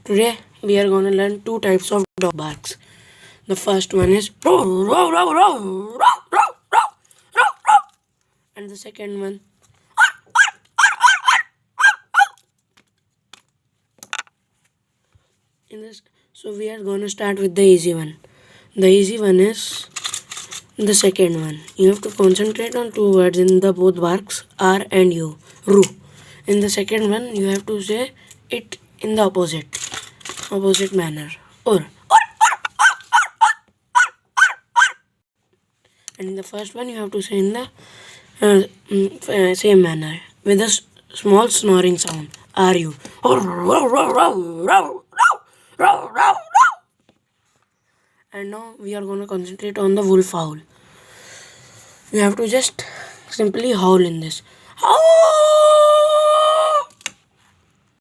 Today we are going to learn two types of dog barks. The first one is row, row, row, row, row, row, row, row, row. And the second one in this. So we are going to start with the easy one. The easy one is the second one. You have to concentrate on two words in the both barks, R and U. Ru. In the second one, you have to say it in the opposite manner. Or. And in the first one, you have to say in the same manner with a small snoring sound. Are you? And now we are going to concentrate on the wolf howl. You have to just simply howl in this.